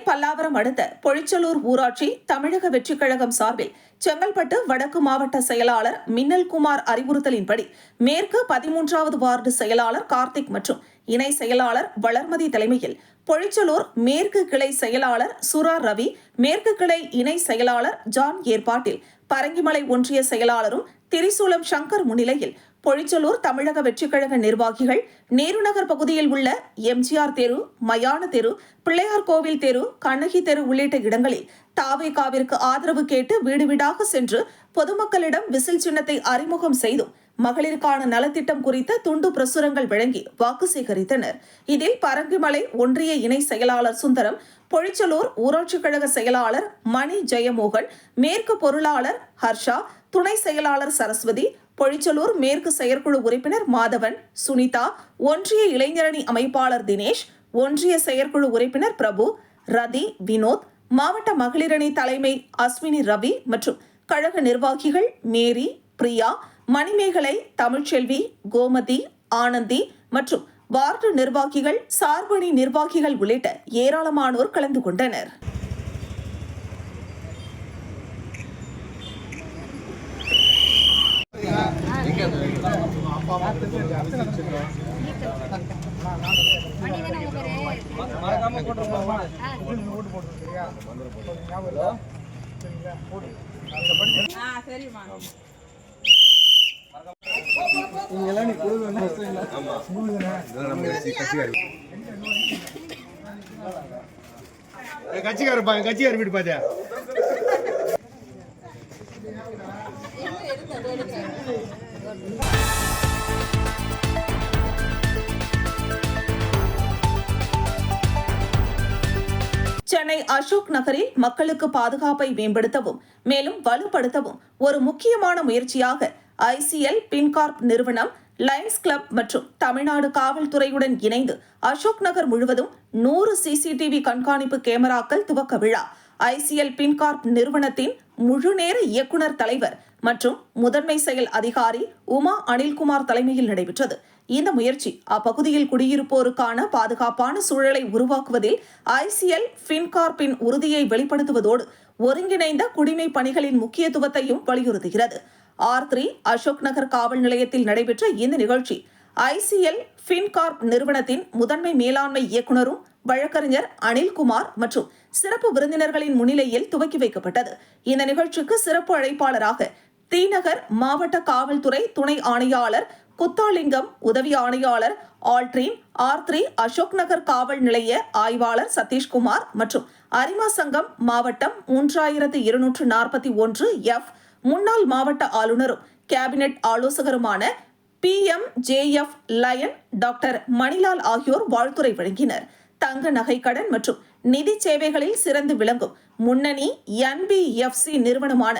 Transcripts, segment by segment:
பல்லாவரம் அடுத்த பொழிச்சலூர் ஊராட்சி தமிழக வெற்றிக் கழகம் சார்பில் செங்கல்பட்டு வடக்கு மாவட்ட செயலாளர் மின்னல்குமார் அறிவுறுத்தலின்படி மேற்கு 13வது வார்டு செயலாளர் கார்த்திக் மற்றும் இணை செயலாளர் வளர்மதி தலைமையில் பொழிச்சலூர் மேற்கு கிளை செயலாளர் சுரா ரவி, மேற்கு கிளை இணை செயலாளர் ஜான் ஏற்பாட்டில் பரங்கிமலை ஒன்றிய செயலாளரும் திரிசூலம் சங்கர் முன்னிலையில் பொழிச்சலூர் தமிழக வெற்றிக் கழக நிர்வாகிகள் நேருநகர் பகுதியில் உள்ள எம்ஜிஆர் தெரு, மயான தெரு, பிள்ளையார் கோவில் தெரு, கண்ணகி தெரு உள்ளிட்ட இடங்களில் தாவேகாவிற்கு ஆதரவு கேட்டு வீடு வீடாக சென்று பொதுமக்களிடம் விசில் சின்னத்தை அறிமுகம் செய்தும் மகளிருக்கான நலத்திட்டம் குறித்த துண்டு பிரசுரங்கள் வழங்கி வாக்கு சேகரித்தனர். இதில் பரங்கிமலை ஒன்றிய இணை செயலாளர் சுந்தரம், பொழிச்சலூர் ஊராட்சி கழக செயலாளர் மணி ஜெயமோகன், மேற்கு பொருளாளர் ஹர்ஷா, துணை செயலாளர் சரஸ்வதி, பொழிச்சலூர் மேற்கு செயற்குழு உறுப்பினர் மாதவன், சுனிதா, ஒன்றிய இளைஞரணி அமைப்பாளர் தினேஷ், ஒன்றிய செயற்குழு உறுப்பினர் பிரபு, ரதி, வினோத், மாவட்ட மகளிரணி தலைமை அஸ்வினி ரவி மற்றும் கழக நிர்வாகிகள் மேரி, பிரியா, மணிமேகலை, தமிழ்ச்செல்வி, கோமதி, ஆனந்தி மற்றும் வார்டு நிர்வாகிகள், சார்பணி நிர்வாகிகள் உள்ளிட்ட ஏராளமானோர் கலந்து கொண்டனர். கட்சிக்கார வீடு பாத்தியா? சென்னை அசோக் நகரில் மக்களுக்கு பாதுகாப்பை மேம்படுத்தவும் மேலும் வலுப்படுத்தவும் ஒரு முக்கியமான முயற்சியாக ICL பின்கார்ப் நிறுவனம், லயன்ஸ் கிளப் மற்றும் தமிழ்நாடு காவல்துறையுடன் இணைந்து அசோக் நகர் முழுவதும் 100 CCTV கண்காணிப்பு கேமராக்கள் துவக்க விழா ICL பின்கார்ப் நிறுவனத்தின் முழுநேர இயக்குநர் தலைவர் மற்றும் முதன்மை செயல் அதிகாரி உமா அனில்குமார் தலைமையில் நடைபெற்றது. இந்த முயற்சி அப்பகுதியில் குடியிருப்போருக்கான பாதுகாப்பான சூழலை உருவாக்குவதில் ICL பின்கார்ப்பின் உறுதியை வெளிப்படுத்துவதோடு ஒருங்கிணைந்த குடிமை பணிகளின் முக்கியத்துவத்தையும் வலியுறுத்துகிறது. R3 அசோக் நகர் காவல் நிலையத்தில் நடைபெற்ற இந்த நிகழ்ச்சி ICL பின்கார்ப் நிறுவனத்தின் முதன்மை மேலாண்மை இயக்குநரும் வழக்கறிஞர் அனில்குமார் மற்றும் சிறப்பு விருந்தினர்களின் முன்னிலையில் துவக்கி வைக்கப்பட்டது. இந்த நிகழ்ச்சிக்கு சிறப்பு அழைப்பாளராக தீநகர் மாவட்ட காவல்துறை துணை ஆணையாளர் குத்தாலிங்கம், உதவி ஆணையாளர் ஆல்ட்ரீன், R3 அசோக் நகர் காவல் நிலைய ஆய்வாளர் சதீஷ்குமார் மற்றும் அரிமா சங்கம் மாவட்டம் 3241 F முன்னாள் மாவட்ட ஆளுநரும் கேபினெட் ஆலோசகருமான PMJF லயன் டாக்டர் மணிலால் ஆகியோர் வாழ்த்துரை வழங்கினர். தங்க நகை கடன் மற்றும் நிதி சேவைகளில் சிறந்து விளங்கும் முன்னணி NBFC நிறுவனமான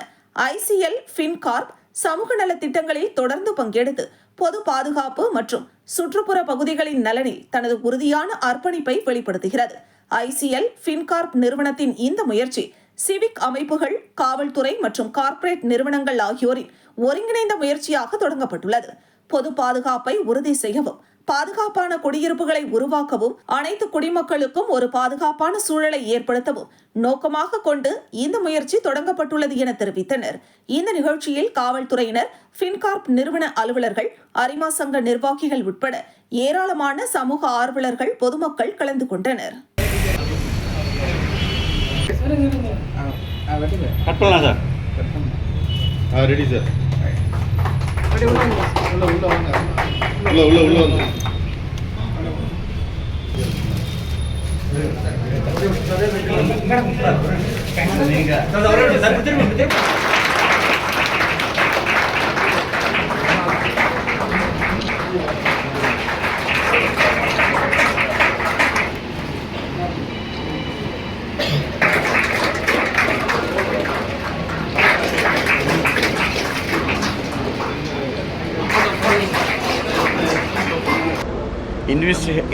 ICL பின்கார்ப் சமூக நல திட்டங்களில் தொடர்ந்து பங்கெடுத்து பொது பாதுகாப்பு மற்றும் சுற்றுப்புற பகுதிகளின் நலனில் தனது உறுதியான அர்ப்பணிப்பை வெளிப்படுத்துகிறது. ICL பின்கார்ப் நிறுவனத்தின் இந்த முயற்சி சிவிக் அமைப்புகள், காவல்துறை மற்றும் கார்ப்பரேட் நிறுவனங்கள் ஆகியோரின் ஒருங்கிணைந்த முயற்சியாக தொடங்கப்பட்டுள்ளது. பொது பாதுகாப்பை உறுதி செய்யவும், பாதுகாப்பான குடியிருப்புகளை உருவாக்கவும், அனைத்து குடிமக்களுக்கும் ஒரு பாதுகாப்பான சூழலை ஏற்படுத்தவும் நோக்கமாக கொண்டு இந்த முயற்சி தொடங்கப்பட்டுள்ளது என தெரிவித்தனர். இந்த நிகழ்ச்சியில் காவல்துறையினர், பின்கார்ப் நிறுவன அலுவலர்கள், அரிமா சங்க நிர்வாகிகள் உட்பட ஏராளமான சமூக ஆர்வலர்கள், பொதுமக்கள் கலந்து கொண்டனர்.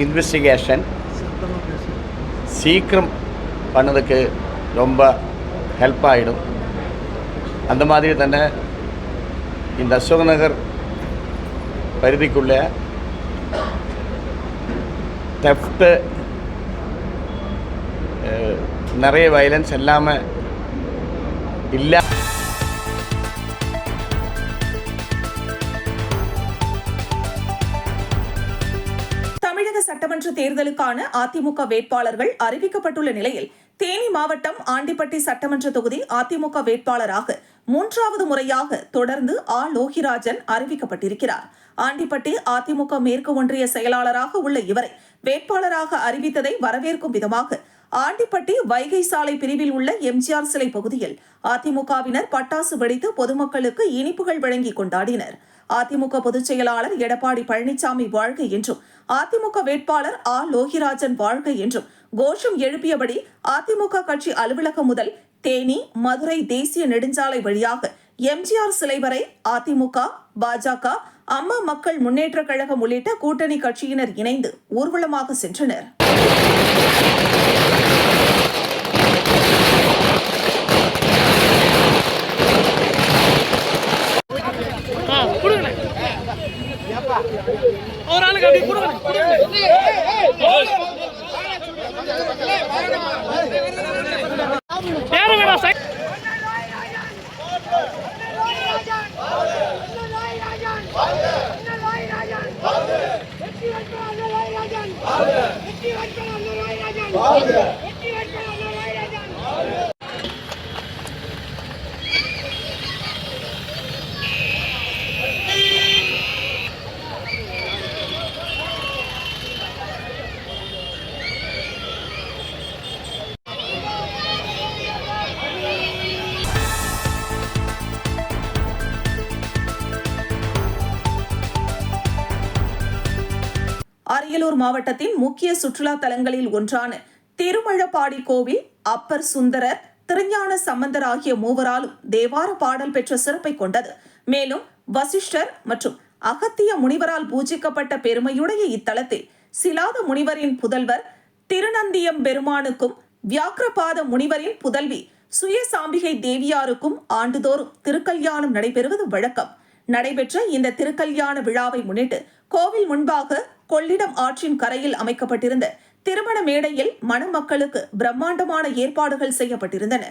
இன்வெஸ்டிகேஷன் சீக்கிரம் பண்ணதுக்கு ரொம்ப ஹெல்ப் ஆகிடும். அந்த மாதிரி தானே இந்த அசோக் நகர் பரிதிக்குள்ள தெஃப்ட் நிறைய வயலன்ஸ் எல்லாமே இல்லை. தமிழக சட்டமன்ற தேர்தலுக்கான அதிமுக வேட்பாளர்கள் அறிவிக்கப்பட்டுள்ள நிலையில் தேனி மாவட்டம் ஆண்டிப்பட்டி சட்டமன்ற தொகுதி அதிமுக வேட்பாளராக 3வது முறையாக தொடர்ந்து லோகிராஜன் அறிவிக்கப்பட்டிருக்கிறார். ஆண்டிப்பட்டி அதிமுக மேற்கு ஒன்றிய செயலாளராக உள்ள இவரை வேட்பாளராக அறிவித்ததை வரவேற்கும் விதமாக ஆண்டிப்பட்டி வைகை சாலை பிரிவில் உள்ள எம்ஜிஆர் சிலை பகுதியில் அதிமுகவினர் பட்டாசு வெடித்து பொதுமக்களுக்கு இனிப்புகள் வழங்கி கொண்டாடினர். அதிமுக பொதுச் செயலாளர் எடப்பாடி பழனிசாமி வாழ்க என்றும் அதிமுக வேட்பாளர் லோகிராஜன் வாழ்க என்றும் கோஷம் எழுப்பியபடி அதிமுக கட்சி அலுவலகம் முதல் தேனி மதுரை தேசிய நெடுஞ்சாலை வழியாக எம்ஜிஆர் சிலை வரை அதிமுக, பாஜக, அம்மா மக்கள் முன்னேற்றக் கழகம் உள்ளிட்ட கூட்டணி கட்சியினர் இணைந்து ஊர்வலமாக சென்றனர். அரியலூர் மாவட்டத்தின் முக்கிய சுற்றுலா தலங்களில் ஒன்றான திருமழபாடி கோவில் அப்பர் சுந்தரர், திருஞான சம்பந்தர் ஆகிய மூவராலும் தேவார பாடல் பெற்ற சிறப்பை கொண்டது. மேலும் வசிஷ்டர் மற்றும் அகத்திய முனிவரால் பூஜிக்கப்பட்ட பெருமையுடைய இத்தலத்தில் சிலாத முனிவரின் புதல்வர் திருநந்தியம் பெருமானுக்கும் வியாக்கிரபாத முனிவரின் புதல்வி சுயசாம்பிகை தேவியாருக்கும் ஆண்டுதோறும் திருக்கல்யாணம் நடைபெறுவது வழக்கம். நடைபெற்ற இந்த திருக்கல்யாண விழாவை முன்னிட்டு கோவில் முன்பாக கொள்ளிடம் ஆற்றின் கரையில் அமைக்கப்பட்டிருந்த திருமண மேடையில் மணமக்களுக்கு பிரம்மாண்டமான ஏற்பாடுகள் செய்யப்பட்டிருந்தன.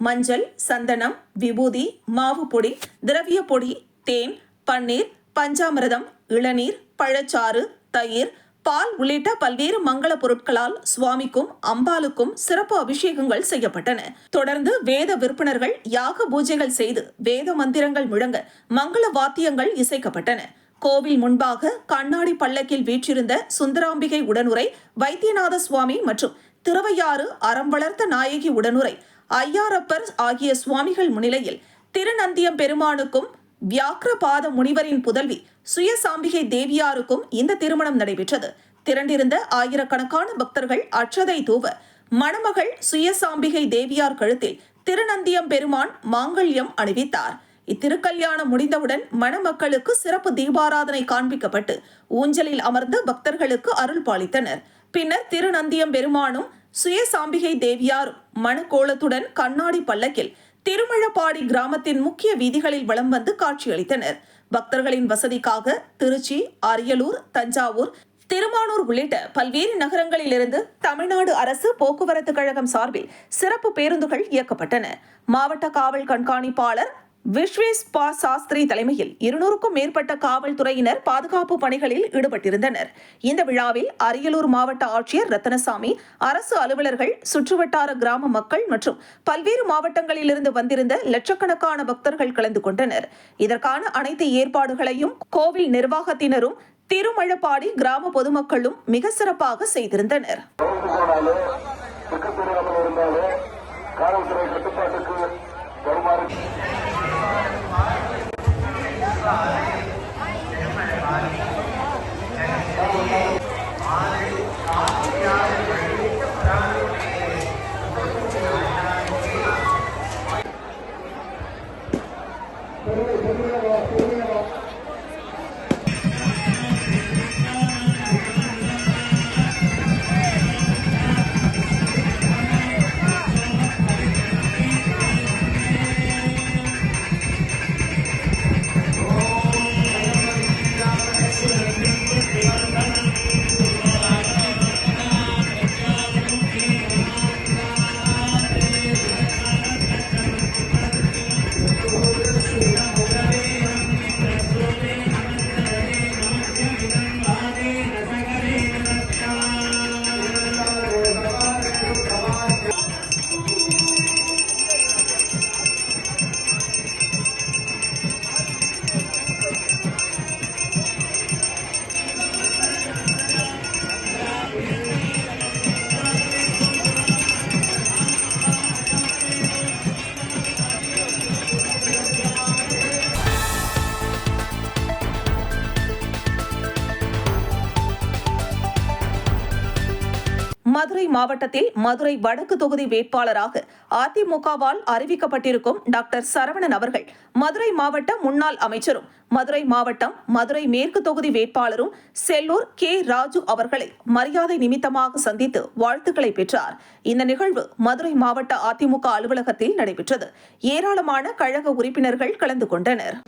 மஞ்சள், சந்தனம், விபூதி, மாவு பொடி, திரவிய பொடி, தேன், பன்னீர், பஞ்சாமிரதம், இளநீர், பழச்சாறு, தயிர், பால் உள்ளிட்ட பல்வேறு மங்கள பொருட்களால் சுவாமிக்கும் அம்பாளுக்கும் சிறப்பு அபிஷேகங்கள் செய்யப்பட்டன. தொடர்ந்து வேத விற்பனர்கள் யாக பூஜைகள் செய்து வேத மந்திரங்கள் முழங்க மங்கள வாத்தியங்கள் இசைக்கப்பட்டன. கோவில் முன்பாக கண்ணாடி பல்லக்கில் வீற்றிருந்த சுந்தராம்பிகை உடனுரை வைத்தியநாத சுவாமி மற்றும் திருவையாறு அறம் வளர்த்த நாயகி உடனுரை ஐயாரப்பர் ஆகிய சுவாமிகள் முன்னிலையில் திருநந்தியம் பெருமானுக்கும் வியாக்கிரபாத முனிவரின் புதல்வி சுயசாம்பிகை தேவியாருக்கும் இந்த திருமணம் நடைபெற்றது. திரண்டிருந்த ஆயிரக்கணக்கான பக்தர்கள் அட்சதை தூவ மணமகள் சுயசாம்பிகை தேவியார் கழுத்தில் திருநந்தியம் பெருமான் மாங்கல்யம் அணிவித்தார். இத்திருக்கல்யாணம் முடிந்தவுடன் மணமக்களுக்கு சிறப்பு தீபாராதனை காண்பிக்கப்பட்டு ஊஞ்சலில் அமர்ந்த பக்தர்களுக்கு அருள் பாலித்தனர். பின்னர் திருநந்தியம் பெருமானும் சுயசாம்பிகை தேவியாரும் மணக்கோலத்துடன் கண்ணாடி பல்லக்கில் திருமழபாடி கிராமத்தின் முக்கிய வீதிகளில் வலம் வந்து காட்சியளித்தனர். பக்தர்களின் வசதிக்காக திருச்சி, அரியலூர், தஞ்சாவூர், திருமானூர் உள்ளிட்ட பல்வேறு நகரங்களிலிருந்து தமிழ்நாடு அரசு போக்குவரத்து கழகம் சார்பில் சிறப்பு பேருந்துகள் இயக்கப்பட்டன. மாவட்ட காவல் கண்காணிப்பாளர் விஸ்வேஸ் பா சாஸ்திரி தலைமையில் 200க்கும் மேற்பட்ட காவல்துறையினர் பாதுகாப்பு பணிகளில் ஈடுபட்டிருந்தனர். இந்த விழாவில் அரியலூர் மாவட்ட ஆட்சியர் ரத்தனசாமி, அரசு அலுவலர்கள், சுற்றுவட்டார கிராம மக்கள் மற்றும் பல்வேறு மாவட்டங்களிலிருந்து வந்திருந்த லட்சக்கணக்கான பக்தர்கள் கலந்து கொண்டனர். இதற்கான அனைத்து ஏற்பாடுகளையும் கோவில் நிர்வாகத்தினரும் திருமழபாடி கிராம பொதுமக்களும் மிக சிறப்பாக செய்திருந்தனர். மதுரை மாவட்டத்தில் மதுரை வடக்கு தொகுதி வேட்பாளராக அதிமுகவால் அறிவிக்கப்பட்டிருக்கும் டாக்டர் சரவணன் அவர்கள் மதுரை மாவட்ட முன்னாள் அமைச்சரும் மதுரை மாவட்டம் மதுரை மேற்கு தொகுதி வேட்பாளரும் செல்லூர் கே ராஜு அவர்களை மரியாதை நிமித்தமாக சந்தித்து வாழ்த்துக்களை பெற்றார். இந்த நிகழ்வு மதுரை மாவட்ட அதிமுக அலுவலகத்தில் நடைபெற்றது. ஏராளமான கழக உறுப்பினர்கள் கலந்து கொண்டனர்.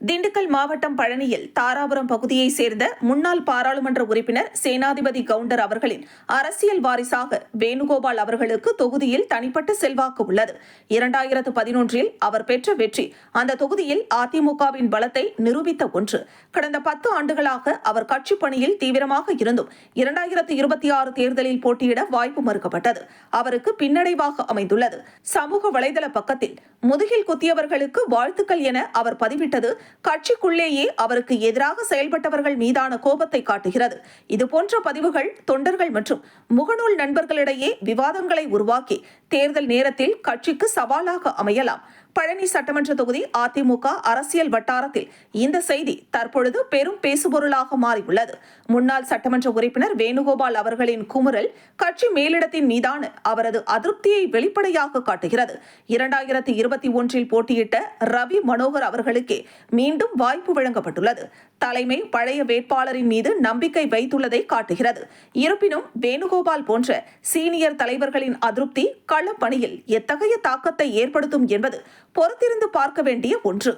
திண்டுக்கல் மாவட்டம் பழனியில் தாராபுரம் பகுதியைச் சேர்ந்த முன்னாள் பாராளுமன்ற உறுப்பினர் சேனாதிபதி கவுண்டர் அவர்களின் அரசியல் வாரிசாக வேணுகோபால் அவர்களுக்கு தொகுதியில் தனிப்பட்ட செல்வாக்கு உள்ளது. 2011 அவர் பெற்ற வெற்றி அந்த தொகுதியில் அதிமுகவின் பலத்தை நிரூபித்த ஒன்று. கடந்த 10 ஆண்டுகளாக அவர் கட்சி பணியில் தீவிரமாக இருந்தும் 2026 தேர்தலில் போட்டியிட வாய்ப்பு மறுக்கப்பட்டது. அவருக்கு பின்னடைவாக அமைந்துள்ளது. சமூக வலைதள பக்கத்தில் முதுகில் குத்தியவர்களுக்கு வாழ்த்துக்கள் என அவர் பதிவிட்டது கட்சிக்குள்ளேயே அவருக்கு எதிராக செயல்பட்டவர்கள் மீதான கோபத்தை காட்டுகிறது. இதுபோன்ற பதிவுகள் தொண்டர்கள் மற்றும் முகநூல் நண்பர்களிடையே விவாதங்களை உருவாக்கி தேர்தல் நேரத்தில் கட்சிக்கு சவாலாக அமையலாம். பழனி சட்டமன்ற தொகுதி அதிமுக அரசியல் வட்டாரத்தில் இந்த செய்தி தற்பொழுது பெரும் பேசுபொருளாக மாறியுள்ளது. முன்னாள் சட்டமன்ற உறுப்பினர் வேணுகோபால் அவர்களின் குமுறல் கட்சி மேலிடத்தின் மீதான அவரது அதிருப்தியை வெளிப்படையாக காட்டுகிறது. 2021 போட்டியிட்ட ரவி மனோகர் அவர்களுக்கே மீண்டும் வாய்ப்பு வழங்கப்பட்டுள்ளது. தலைமை பழைய வேட்பாளரின் மீது நம்பிக்கை வைத்துள்ளதை காட்டுகிறது. இருப்பினும் வேணுகோபால் போன்ற சீனியர் தலைவர்களின் அதிருப்தி களப்பணியில் எத்தகைய தாக்கத்தை ஏற்படுத்தும் என்பது பொறுத்திருந்து பார்க்க வேண்டிய ஒன்று.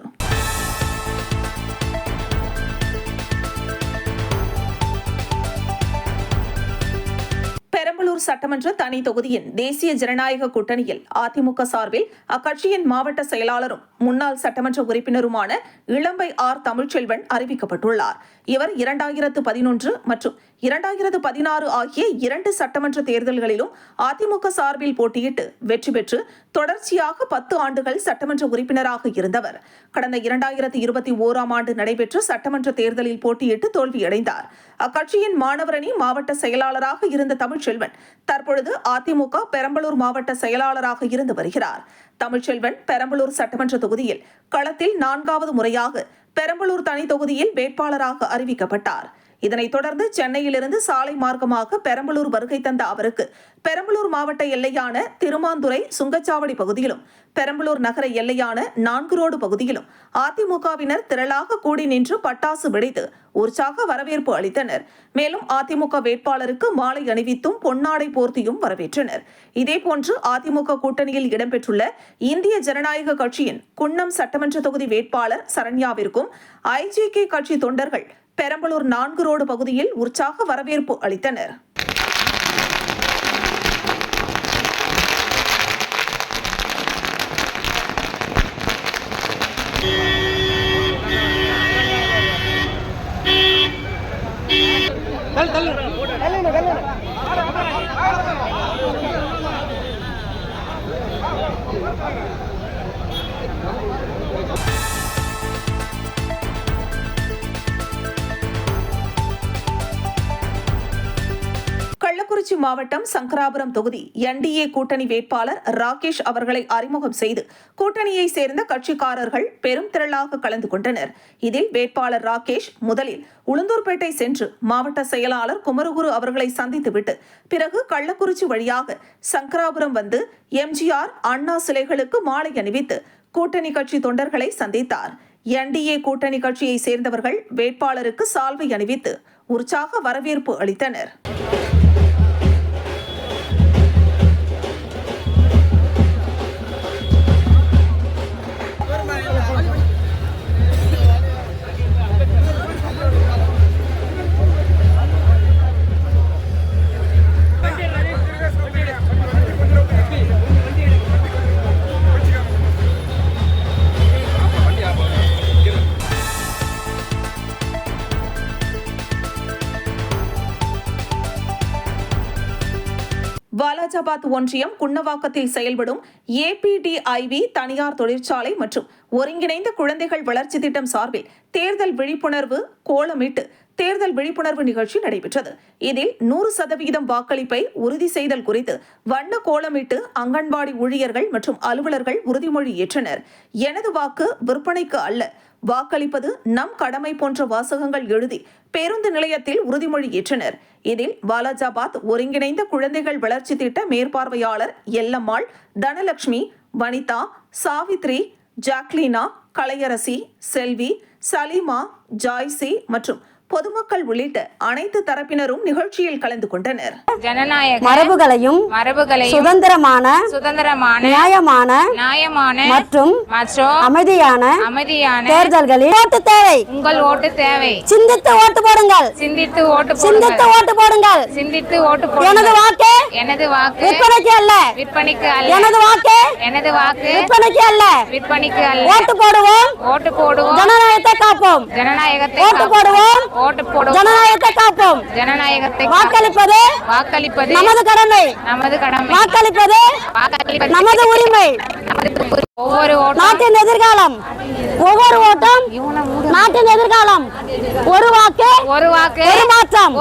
பெரம்பலூர் சட்டமன்ற தனி தொகுதியின் தேசிய ஜனநாயக கூட்டணியில் அதிமுக சார்பில் அக்கட்சியின் மாவட்ட செயலாளரும் முன்னாள் சட்டமன்ற உறுப்பினருமான இளம்பை ஆர் தமிழ்ச்செல்வன் அறிவிக்கப்பட்டுள்ளார். இவர் 2011 மற்றும் 2016 ஆகிய 2 சட்டமன்ற தேர்தல்களிலும் அதிமுக சார்பில் போட்டியிட்டு வெற்றி பெற்று தொடர்ச்சியாக 10 ஆண்டுகள் சட்டமன்ற உறுப்பினராக இருந்தவர். கடந்த 2021 ஆண்டு நடைபெற்ற சட்டமன்ற தேர்தலில் போட்டியிட்டு தோல்வியடைந்தார். அக்கட்சியின் மாணவரணி மாவட்ட செயலாளராக இருந்த தமிழ்ச்செல்வன் தற்பொழுது அதிமுக பெரம்பலூர் மாவட்ட செயலாளராக இருந்து வருகிறார். தமிழ்ச்செல்வன் பெரம்பலூர் சட்டமன்ற தொகுதியில் களத்தில் 4வது முறையாக பெரம்பலூர் தனி தொகுதியில் வேட்பாளராக அறிவிக்கப்பட்டார். இதனைத் தொடர்ந்து சென்னையிலிருந்து சாலை மார்க்கமாக பெரம்பலூர் வருகை தந்த அவருக்கு பெரம்பலூர் மாவட்ட எல்லையான திருமாந்துறை சுங்கச்சாவடி பகுதியிலும் பெரம்பலூர் நகர எல்லையான 4 ரோடு பகுதியிலும் அதிமுகவினர் திரளாக கூடி நின்று பட்டாசு வெடித்து உற்சாக வரவேற்பு அளித்தனர். மேலும் அதிமுக வேட்பாளருக்கு மாலை அணிவித்தும் பொன்னாடை போர்த்தியும் வரவேற்றனர். இதேபோன்று அதிமுக கூட்டணியில் இடம்பெற்றுள்ள இந்திய ஜனநாயக கட்சியின் குன்னம் சட்டமன்ற தொகுதி வேட்பாளர் சரண்யாவிற்கும் ஐஜேகே கட்சி தொண்டர்கள் பெரம்பலூர் 4 ரோடு பகுதியில் உற்சாக வரவேற்பு அளித்தனர். கள்ளக்குறிச்சி மாவட்டம் சங்கராபுரம் தொகுதி என்டிஏ கூட்டணி வேட்பாளர் ராகேஷ் அவர்களை அறிமுகம் செய்து கூட்டணியை சேர்ந்த கட்சிக்காரர்கள் பெரும் திரளாக கலந்து கொண்டனர். இதில் வேட்பாளர் ராகேஷ் முதலில் உளுந்தூர்பேட்டை சென்று மாவட்ட செயலாளர் குமரகுரு அவர்களை சந்தித்துவிட்டு பிறகு கள்ளக்குறிச்சி வழியாக சங்கராபுரம் வந்து எம்ஜிஆர் அண்ணா சிலைகளுக்கு மாலை அணிவித்து கூட்டணி கட்சி தொண்டர்களை சந்தித்தார். என்டிஏ கூட்டணி கட்சியை சேர்ந்தவர்கள் வேட்பாளருக்கு சால்வை அணிவித்து உற்சாக வரவேற்பு அளித்தனர். வாலாஜாபாத் ஒன்றியம் குன்னவாக்கத்தில் செயல்படும் ஏபிடிஐவி தனியார் தொழிற்சாலை மற்றும் ஒருங்கிணைந்த குழந்தைகள் வளர்ச்சி திட்டம் சார்பில் தேர்தல் விழிப்புணர்வு கோலமிட்டு தேர்தல் விழிப்புணர்வு நிகழ்ச்சி நடைபெற்றது. இதில் 100% வாக்களிப்பை உறுதி செய்தல் குறித்து வண்ண கோலமிட்டு அங்கன்வாடி ஊழியர்கள் மற்றும் அலுவலர்கள் உறுதிமொழி ஏற்றனர். எனது வாக்கு விற்பனைக்கு அல்ல, வாக்களிப்பது நம் கடமை போன்ற வாசகங்கள் எழுதி பேருந்து நிலையத்தில் உறுதிமொழி ஏற்றனர். இதில் வாலாஜாபாத் ஒருங்கிணைந்த குழந்தைகள் வளர்ச்சி திட்ட மேற்பார்வையாளர் எல்லம்மாள், தனலட்சுமி, வனிதா, சாவித்ரி, ஜாக்லீனா, கலையரசி, செல்வி, சலீமா, ஜாய்சி மற்றும் பொதுமக்கள் உள்ளிட்ட அனைத்து தரப்பினரும் நிகழ்ச்சியில் கலந்து கொண்டனர். ஜனநாயக மரபுகளையும் சுதந்திரமான நியாயமான மற்றும் அமைதியான தேர்தல்களில் ஓட்டு தேவை. உங்கள் ஓட்டு தேவை. சிந்தித்து ஓட்டு போடுங்கள். சிந்தித்து ஓட்டு போடுங்கள். எனது வாக்கு விற்பனைக்கு அல்ல. எனது வாக்கு விற்பனைக்கு அல்ல. ஓட்டு போடுவோம். ஜனநாயகத்தை காப்போம். ஓட்டு போடுவோம். ஜனநாயகத்தை காப்போம். வாக்களிப்பது நமது கடமை. வாக்களிப்பது நமது உரிமை. நாட்டின் எதிர்காலம். ஒவ்வொரு ஓட்டம் நாட்டின் எதிர்காலம். ஒரு வாக்கு ஒரு மாற்றம்.